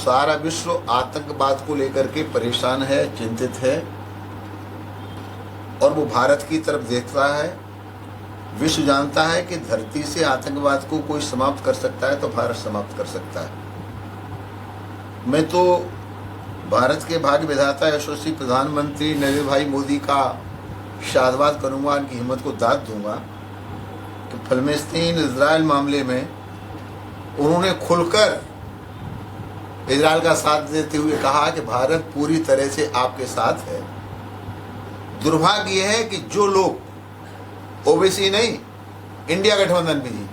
सारा विश्व आतंकवाद को लेकर के परेशान है, चिंतित है और वो भारत की तरफ देखता है। विश्व जानता है कि धरती से आतंकवाद को कोई समाप्त कर सकता है तो भारत समाप्त कर सकता है। मैं तो भारत के भाग्य विधाता यशस्वी प्रधानमंत्री नरेंद्र भाई मोदी का शाहबाद करूंगा, उनकी हिम्मत को दाद दूंगा कि फिलिस्तीन इजराइल मामले में उन्होंने खुलकर इजराइल का साथ देते हुए कहा कि भारत पूरी तरह से आपके साथ है। दुर्भाग्य यह है कि जो लोग ओवैसी नहीं, इंडिया गठबंधन भी नहीं,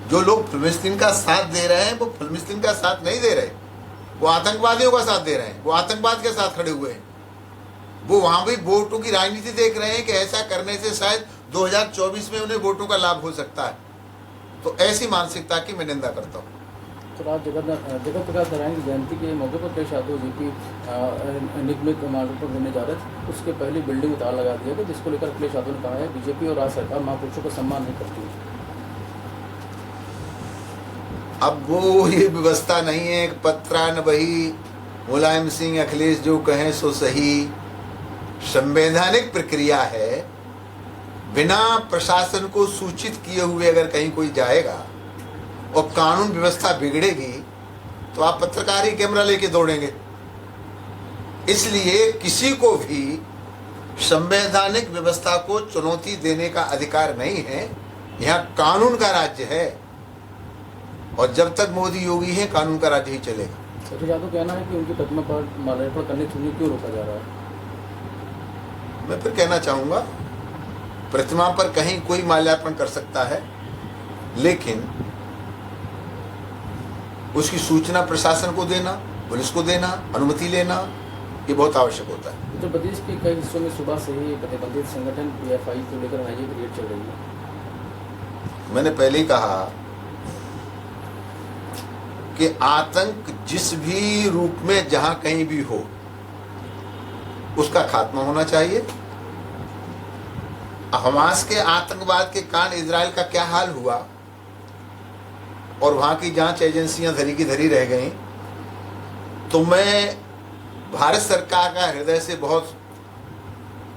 जो लोग फिलिस्तीन का साथ दे रहे हैं वो फिलिस्तीन का साथ नहीं दे रहे, वो आतंकवादियों का साथ दे रहे हैं, वो आतंकवाद के साथ खड़े हुए हैं। वो वहां भी वोटों की राजनीति देख रहे हैं कि ऐसा करने से शायद 2024 में उन्हें वोटों का लाभ हो सकता है। तो ऐसी मानसिकता की मैं निंदा करता हूँ। तो आज जगत प्रकाश नारायण की जयंती के मौके पर अखिलेश यादव जी की निगमित मार्ग पर देने जा रहे थे, उसके पहले बिल्डिंग में ताला लगा दिया गया, जिसको लेकर अखिलेश यादव ने कहा है बीजेपी और राज्य सरकार महापुरुषों का सम्मान नहीं करती। अब वो ये व्यवस्था नहीं है, एक पत्रा न बही, मुलायम सिंह अखिलेश जो कहें सो सही। संवैधानिक प्रक्रिया है, बिना प्रशासन को सूचित किए हुए अगर कहीं कोई जाएगा और कानून व्यवस्था बिगड़ेगी तो आप पत्रकार ही कैमरा लेके दौड़ेंगे। इसलिए किसी को भी संवैधानिक व्यवस्था को चुनौती देने का अधिकार नहीं है। यहाँ कानून का राज्य है और जब तक मोदी योगी है कानून का राज्य ही चलेगा। अखिलेश यादव कहना है कि उनकी प्रतिमा पर माल्यार्पण करने से क्यों रोका जा रहा है? मैं फिर कहना चाहूंगा, प्रतिमा पर कहीं कोई माल्यार्पण कर सकता है, लेकिन उसकी सूचना प्रशासन को देना, पुलिस को देना, अनुमति लेना, ये बहुत आवश्यक होता है। उत्तर प्रदेश के कई हिस्सों में सुबह से ही प्रतिबंधित संगठन PFI को लेकर एनआईए की रेड चल रही है। मैंने पहले ही कहा कि आतंक जिस भी रूप में जहां कहीं भी हो उसका खात्मा होना चाहिए। हमास के आतंकवाद के कारण इजराइल का क्या हाल हुआ और वहां की जांच एजेंसियां धरी की धरी रह गईं, तो मैं भारत सरकार का हृदय से बहुत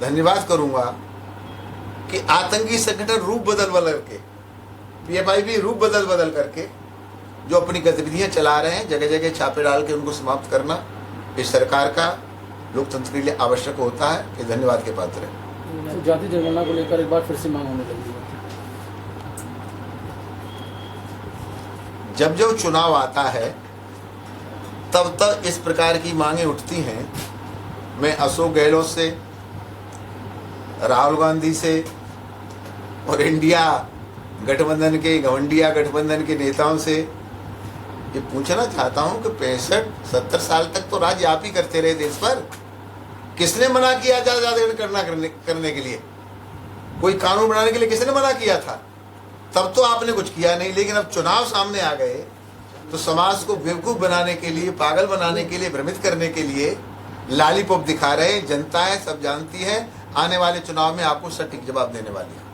धन्यवाद करूंगा कि आतंकी संगठन रूप बदल बदल के, PFI भी रूप बदल बदल करके जो अपनी गतिविधियां चला रहे हैं, जगह जगह छापे डाल के उनको समाप्त करना इस सरकार का लोकतंत्र के लिए आवश्यक होता है। ये धन्यवाद के पात्र है। जाति जनगणना को लेकर एक बार फिर से मांग होने लगी है। जब जब चुनाव आता है तब तक इस प्रकार की मांगे उठती हैं। मैं अशोक गहलोत से, राहुल गांधी से और इंडिया गठबंधन के, इंडिया गठबंधन के नेताओं से ये पूछना चाहता हूं कि 65-70 साल तक तो राज्य आप ही करते रहे देश पर। किसने मना किया जनगणना करने के लिए? कोई कानून बनाने के लिए किसने मना किया था? तब तो आपने कुछ किया नहीं, लेकिन अब चुनाव सामने आ गए तो समाज को बेवकूफ बनाने के लिए, पागल बनाने के लिए, भ्रमित करने के लिए लॉलीपॉप दिखा रहे। जनता है, सब जानती है, आने वाले चुनाव में आपको सटीक जवाब देने वाली है।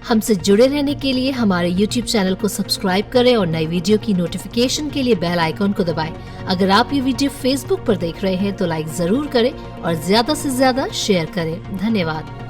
हमसे जुड़े रहने के लिए हमारे YouTube चैनल को सब्सक्राइब करें और नई वीडियो की नोटिफिकेशन के लिए बेल आइकॉन को दबाएं। अगर आप ये वीडियो Facebook पर देख रहे हैं तो लाइक जरूर करें और ज्यादा से ज्यादा शेयर करें। धन्यवाद।